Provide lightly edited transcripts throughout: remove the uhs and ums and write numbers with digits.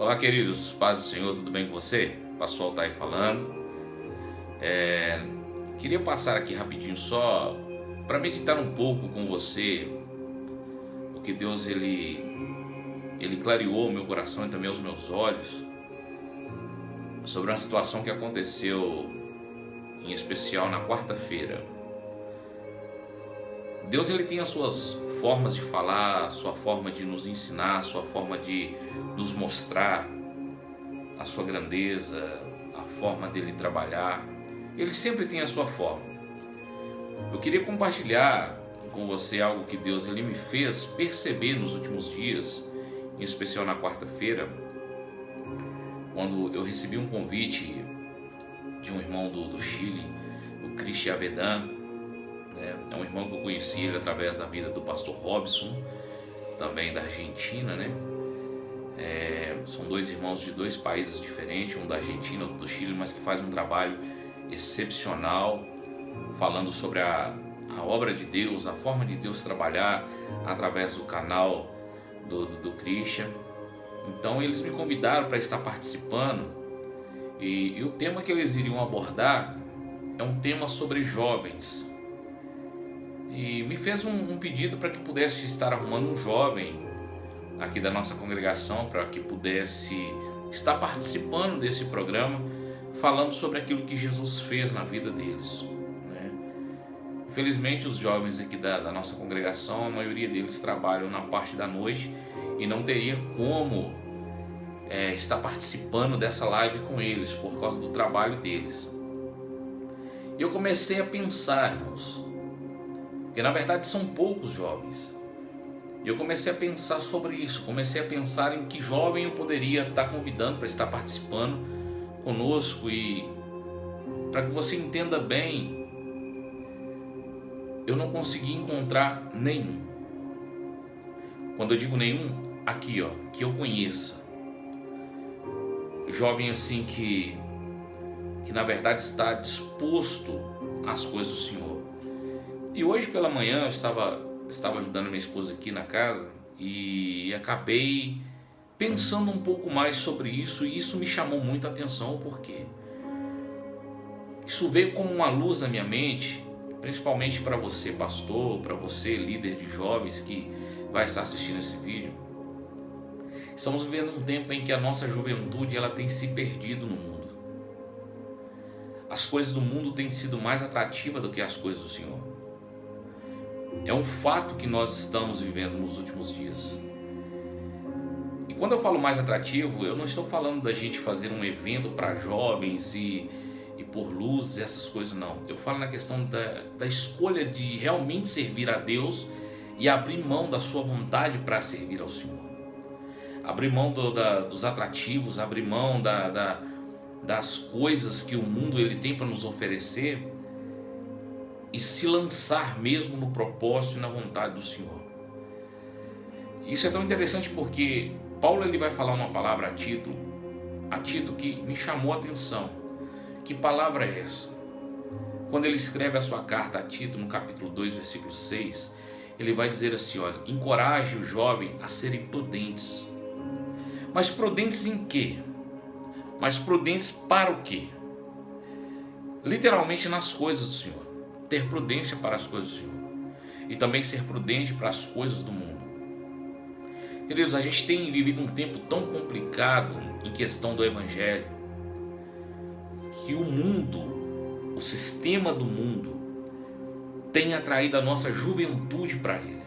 Olá, queridos, paz do Senhor, tudo bem com você? Pastor Altair falando. Queria passar aqui rapidinho só para meditar um pouco com você o que Deus ele clareou o meu coração e também os meus olhos sobre uma situação que aconteceu em especial na quarta-feira. Deus ele tem as suas formas de falar, a sua forma de nos ensinar, a sua forma de nos mostrar a sua grandeza, a forma dele trabalhar. Ele sempre tem a sua forma. Eu queria compartilhar com você algo que Deus ele me fez perceber nos últimos dias, em especial na quarta-feira, quando eu recebi um convite de um irmão do Chile, o Christian Avedan. É um irmão que eu conheci ele através da vida do pastor Robson, também da Argentina, né? São dois irmãos de dois países diferentes, um da Argentina, outro do Chile, mas que faz um trabalho excepcional, falando sobre a obra de Deus, a forma de Deus trabalhar através do canal do Christian. Então eles me convidaram para estar participando e o tema que eles iriam abordar é um tema sobre jovens. E me fez um pedido para que pudesse estar arrumando um jovem aqui da nossa congregação, para que pudesse estar participando desse programa, falando sobre aquilo que Jesus fez na vida deles. Infelizmente, os jovens aqui da nossa congregação, a maioria deles trabalham na parte da noite e não teria como estar participando dessa live com eles, por causa do trabalho deles. E eu comecei a pensar, irmãos, porque na verdade são poucos jovens. E eu comecei a pensar sobre isso, comecei a pensar em que jovem eu poderia estar convidando para estar participando conosco. E para que você entenda bem, eu não consegui encontrar nenhum. Quando eu digo nenhum, aqui que eu conheça. Jovem assim que na verdade está disposto às coisas do Senhor. E hoje pela manhã eu estava ajudando minha esposa aqui na casa e acabei pensando um pouco mais sobre isso, e isso me chamou muito a atenção, porque isso veio como uma luz na minha mente, principalmente para você pastor, para você líder de jovens que vai estar assistindo esse vídeo. Estamos vivendo um tempo em que a nossa juventude ela tem se perdido no mundo. As coisas do mundo têm sido mais atrativas do que as coisas do Senhor. É um fato que nós estamos vivendo nos últimos dias. E quando eu falo mais atrativo, eu não estou falando da gente fazer um evento para jovens e por luzes, essas coisas, não. Eu falo na questão da escolha de realmente servir a Deus e abrir mão da sua vontade para servir ao Senhor. Abrir mão dos atrativos, abrir mão das coisas que o mundo ele tem para nos oferecer, e se lançar mesmo no propósito e na vontade do Senhor. Isso é tão interessante porque Paulo ele vai falar uma palavra a Tito que me chamou a atenção. Que palavra é essa? Quando ele escreve a sua carta a Tito, no capítulo 2, versículo 6, ele vai dizer assim, olha, encoraje o jovem a serem prudentes. Mas prudentes em quê? Mas prudentes para o quê? Literalmente nas coisas do Senhor. Ter prudência para as coisas do Senhor e também ser prudente para as coisas do mundo. Queridos, a gente tem vivido um tempo tão complicado em questão do Evangelho, que o mundo, o sistema do mundo, tem atraído a nossa juventude para ele.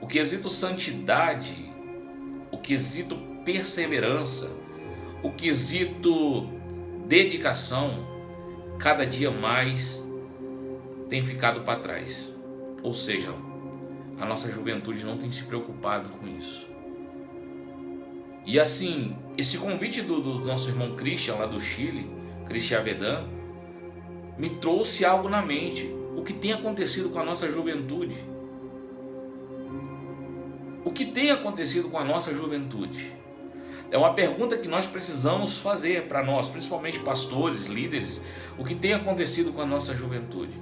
O quesito santidade, o quesito perseverança, o quesito dedicação, cada dia mais tem ficado para trás. Ou seja, a nossa juventude não tem se preocupado com isso. E assim, esse convite do nosso irmão Christian lá do Chile, Christian Avedan, me trouxe algo na mente. O que tem acontecido com a nossa juventude? O que tem acontecido com a nossa juventude? É uma pergunta que nós precisamos fazer para nós, principalmente pastores, líderes. O que tem acontecido com a nossa juventude?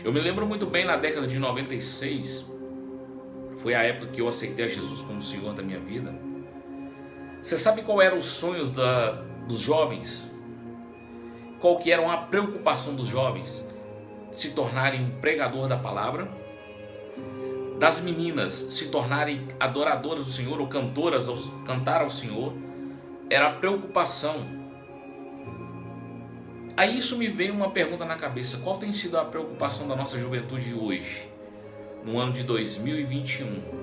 Eu me lembro muito bem, na década de 96, foi a época que eu aceitei a Jesus como Senhor da minha vida. Você sabe qual eram os sonhos dos jovens? Qual que era a preocupação dos jovens? Se tornarem um pregador da palavra, das meninas se tornarem adoradoras do Senhor ou cantoras, cantar ao Senhor, era a preocupação. Aí isso me veio uma pergunta na cabeça: qual tem sido a preocupação da nossa juventude hoje, no ano de 2021?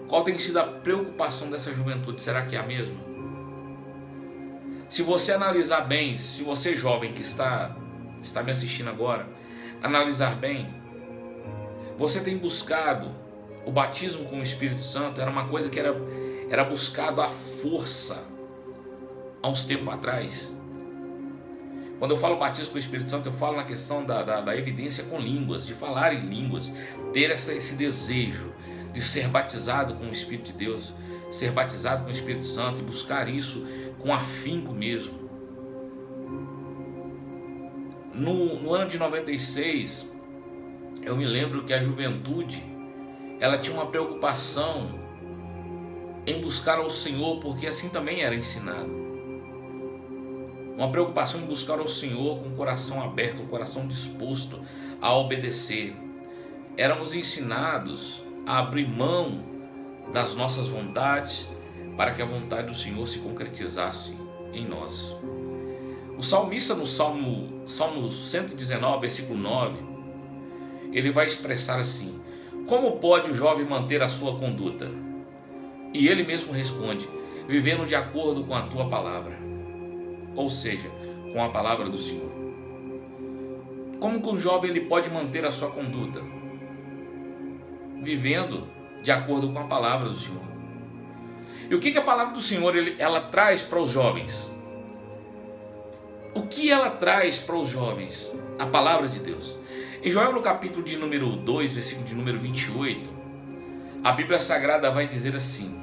Qual tem sido a preocupação dessa juventude? Será que é a mesma? Se você analisar bem, se você jovem que está me assistindo agora, analisar bem, você tem buscado o batismo com o Espírito Santo. Era uma coisa que era buscado à força há uns tempos atrás. Quando eu falo batismo com o Espírito Santo, eu falo na questão da evidência com línguas, de falar em línguas, ter esse desejo de ser batizado com o Espírito de Deus, ser batizado com o Espírito Santo e buscar isso com afinco mesmo. No ano de 96, eu me lembro que a juventude, ela tinha uma preocupação em buscar ao Senhor, porque assim também era ensinado. Uma preocupação em buscar ao Senhor com o coração aberto, o coração disposto a obedecer. Éramos ensinados a abrir mão das nossas vontades para que a vontade do Senhor se concretizasse em nós. O salmista, no Salmo 119, versículo 9, ele vai expressar assim: como pode o jovem manter a sua conduta? E ele mesmo responde: vivendo de acordo com a tua palavra. Ou seja, com a palavra do Senhor. Como que um jovem ele pode manter a sua conduta? Vivendo de acordo com a palavra do Senhor. E o que a palavra do Senhor ela traz para os jovens? O que ela traz para os jovens? A palavra de Deus. Em Joel, no capítulo de número 2, versículo de número 28, a Bíblia Sagrada vai dizer assim: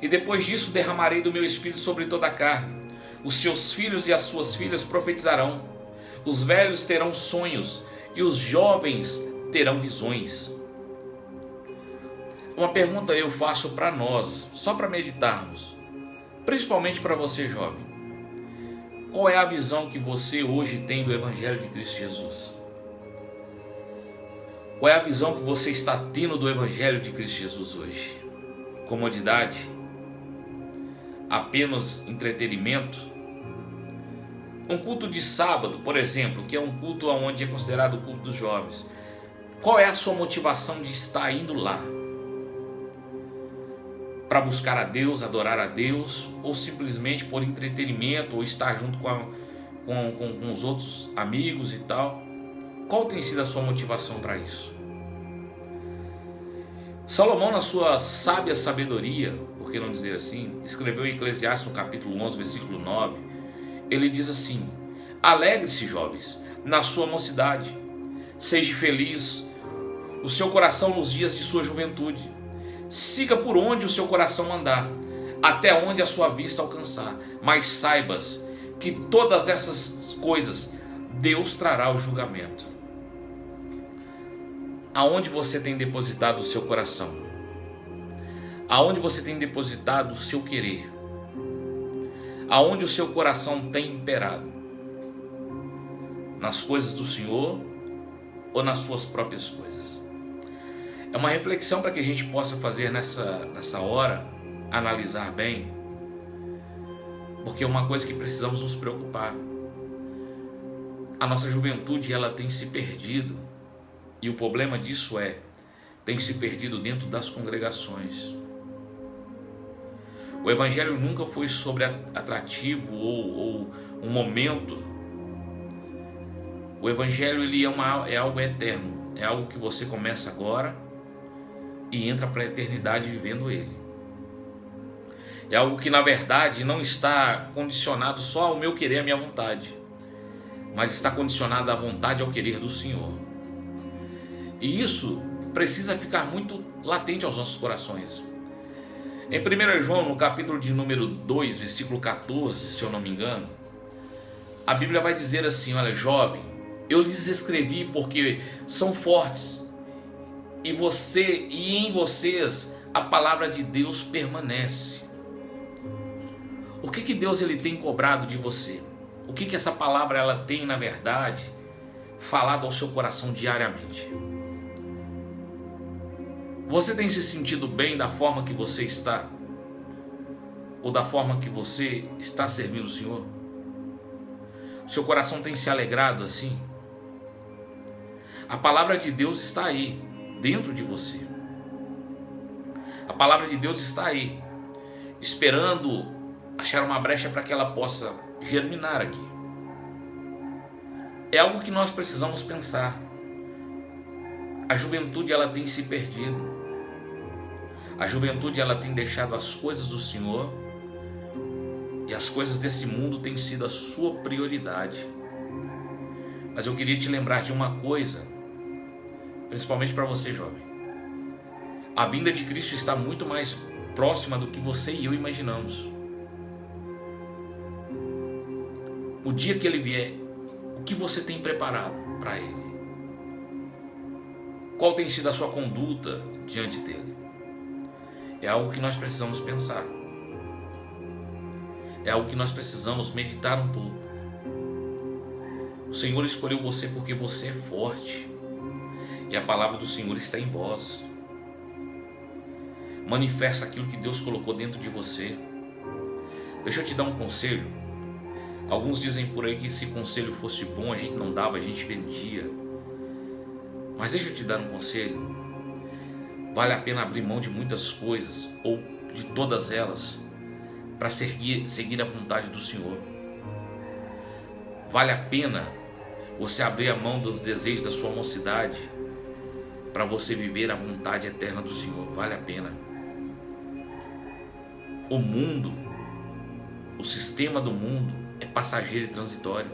e depois disso derramarei do meu espírito sobre toda a carne. Os seus filhos e as suas filhas profetizarão, os velhos terão sonhos e os jovens terão visões. Uma pergunta eu faço para nós, só para meditarmos, principalmente para você jovem. Qual é a visão que você hoje tem do Evangelho de Cristo Jesus? Qual é a visão que você está tendo do Evangelho de Cristo Jesus hoje? Comodidade? Apenas entretenimento? Um culto de sábado, por exemplo, que é um culto onde é considerado o culto dos jovens. Qual é a sua motivação de estar indo lá? Para buscar a Deus, adorar a Deus, ou simplesmente por entretenimento, ou estar junto com os outros amigos e tal? Qual tem sido a sua motivação para isso? Salomão, na sua sábia sabedoria, por que não dizer assim, escreveu em Eclesiastes no capítulo 11, versículo 9, ele diz assim: alegre-se, jovens, na sua mocidade, seja feliz o seu coração nos dias de sua juventude, siga por onde o seu coração andar, até onde a sua vista alcançar, mas saibas que todas essas coisas Deus trará o julgamento. Aonde você tem depositado o seu coração? Aonde você tem depositado o seu querer? Aonde o seu coração tem imperado? Nas coisas do Senhor ou nas suas próprias coisas? É uma reflexão para que a gente possa fazer nessa hora, analisar bem, porque é uma coisa que precisamos nos preocupar. A nossa juventude, ela tem se perdido, e o problema disso tem se perdido dentro das congregações. O Evangelho nunca foi sobre atrativo ou um momento. O Evangelho ele é algo eterno, é algo que você começa agora e entra para a eternidade vivendo ele. É algo que na verdade não está condicionado só ao meu querer, à minha vontade, mas está condicionado à vontade e ao querer do Senhor. E isso precisa ficar muito latente aos nossos corações. Em 1 João, no capítulo de número 2, versículo 14, se eu não me engano, a Bíblia vai dizer assim: olha, jovem, eu lhes escrevi porque são fortes, e em vocês a palavra de Deus permanece. O que Deus ele tem cobrado de você? O que essa palavra ela tem, na verdade, falado ao seu coração diariamente? Você tem se sentido bem da forma que você está? Ou da forma que você está servindo o Senhor? Seu coração tem se alegrado assim? A palavra de Deus está aí, dentro de você. A palavra de Deus está aí, esperando achar uma brecha para que ela possa germinar aqui. É algo que nós precisamos pensar. A juventude ela tem se perdido. A juventude ela tem deixado as coisas do Senhor e as coisas desse mundo têm sido a sua prioridade. Mas eu queria te lembrar de uma coisa, principalmente para você, jovem. A vinda de Cristo está muito mais próxima do que você e eu imaginamos. O dia que Ele vier, o que você tem preparado para Ele? Qual tem sido a sua conduta diante dEle? É algo que nós precisamos pensar. É algo que nós precisamos meditar um pouco. O Senhor escolheu você porque você é forte. E a palavra do Senhor está em vós. Manifesta aquilo que Deus colocou dentro de você. Deixa eu te dar um conselho. Alguns dizem por aí que se conselho fosse bom, a gente não dava, a gente vendia. Mas deixa eu te dar um conselho. Vale a pena abrir mão de muitas coisas, ou de todas elas, para seguir a vontade do Senhor. Vale a pena você abrir a mão dos desejos da sua mocidade para você viver a vontade eterna do Senhor. Vale a pena. O mundo, o sistema do mundo é passageiro e transitório.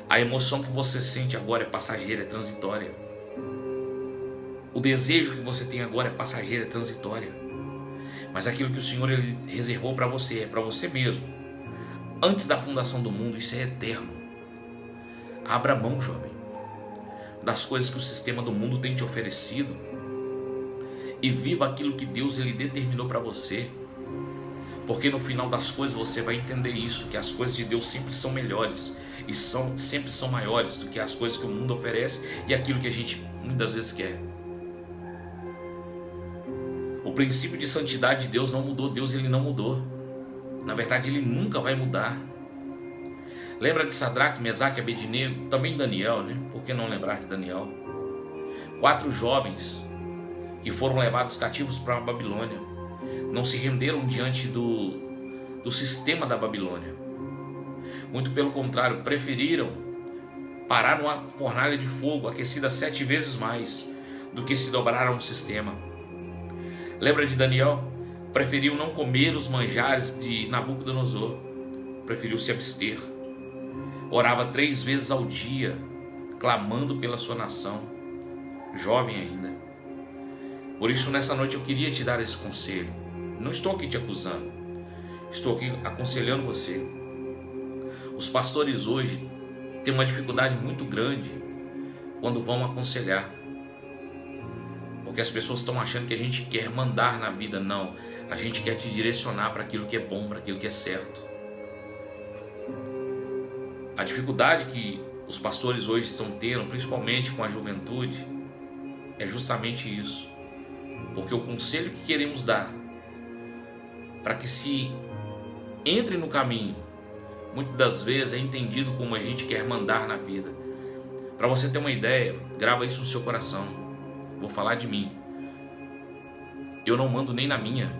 A emoção que você sente agora é passageira, é transitória. O desejo que você tem agora é passageiro, é transitória. Mas aquilo que o Senhor ele reservou para você, é para você mesmo. Antes da fundação do mundo, isso é eterno. Abra mão, jovem, das coisas que o sistema do mundo tem te oferecido e viva aquilo que Deus ele determinou para você. Porque no final das coisas você vai entender isso, que as coisas de Deus sempre são melhores e sempre são maiores do que as coisas que o mundo oferece e aquilo que a gente muitas vezes quer. O princípio de santidade de Deus não mudou, Deus ele não mudou. Na verdade ele nunca vai mudar. Lembra de Sadraque, Mesaque e Abednego? Também Daniel, né? Por que não lembrar de Daniel? 4 jovens que foram levados cativos para a Babilônia. Não se renderam diante do sistema da Babilônia. Muito pelo contrário, preferiram parar numa fornalha de fogo aquecida 7 vezes mais do que se dobrar a um sistema. Lembra de Daniel? Preferiu não comer os manjares de Nabucodonosor. Preferiu se abster. Orava 3 vezes ao dia, clamando pela sua nação. Jovem ainda. Por isso, nessa noite eu queria te dar esse conselho. Não estou aqui te acusando. Estou aqui aconselhando você. Os pastores hoje têm uma dificuldade muito grande quando vão aconselhar. Porque as pessoas estão achando que a gente quer mandar na vida. Não, a gente quer te direcionar para aquilo que é bom, para aquilo que é certo. A dificuldade que os pastores hoje estão tendo, principalmente com a juventude, é justamente isso. Porque o conselho que queremos dar para que se entre no caminho, muitas das vezes é entendido como a gente quer mandar na vida. Para você ter uma ideia, grava isso no seu coração. Vou falar de mim. Eu não mando nem na minha.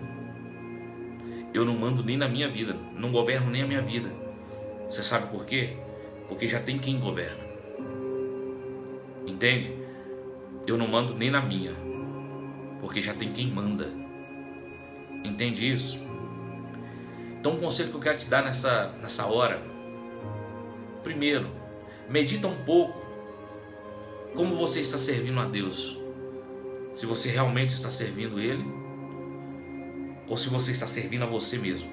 Eu não mando nem na minha vida. Não governo nem a minha vida. Você sabe por quê? Porque já tem quem governa. Entende? Eu não mando nem na minha. Porque já tem quem manda. Entende isso? Então um conselho que eu quero te dar nessa hora. Primeiro, medita um pouco como você está servindo a Deus. Se você realmente está servindo Ele ou se você está servindo a você mesmo.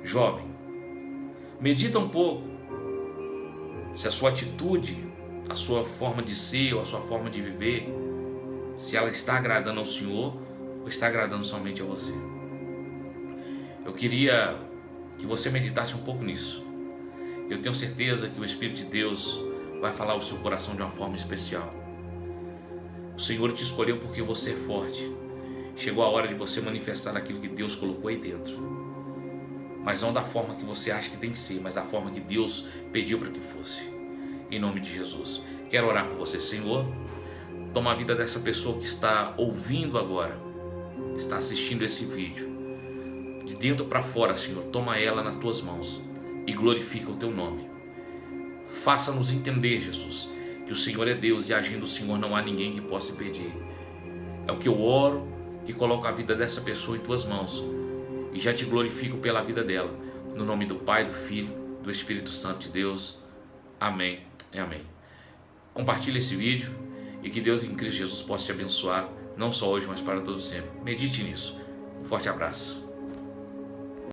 Jovem, medita um pouco se a sua atitude, a sua forma de ser ou a sua forma de viver, se ela está agradando ao Senhor ou está agradando somente a você. Eu queria que você meditasse um pouco nisso. Eu tenho certeza que o Espírito de Deus vai falar ao seu coração de uma forma especial. O Senhor te escolheu porque você é forte. Chegou a hora de você manifestar aquilo que Deus colocou aí dentro. Mas não da forma que você acha que tem que ser, mas da forma que Deus pediu para que fosse. Em nome de Jesus. Quero orar por você, Senhor. Toma a vida dessa pessoa que está ouvindo agora, está assistindo esse vídeo. De dentro para fora, Senhor, toma ela nas tuas mãos e glorifica o teu nome. Faça-nos entender, Jesus, que o Senhor é Deus e agindo o Senhor não há ninguém que possa impedir. É o que eu oro e coloco a vida dessa pessoa em tuas mãos e já te glorifico pela vida dela. No nome do Pai, do Filho, do Espírito Santo de Deus. Amém e amém. Compartilhe esse vídeo e que Deus em Cristo Jesus possa te abençoar, não só hoje, mas para todo sempre. Medite nisso. Um forte abraço.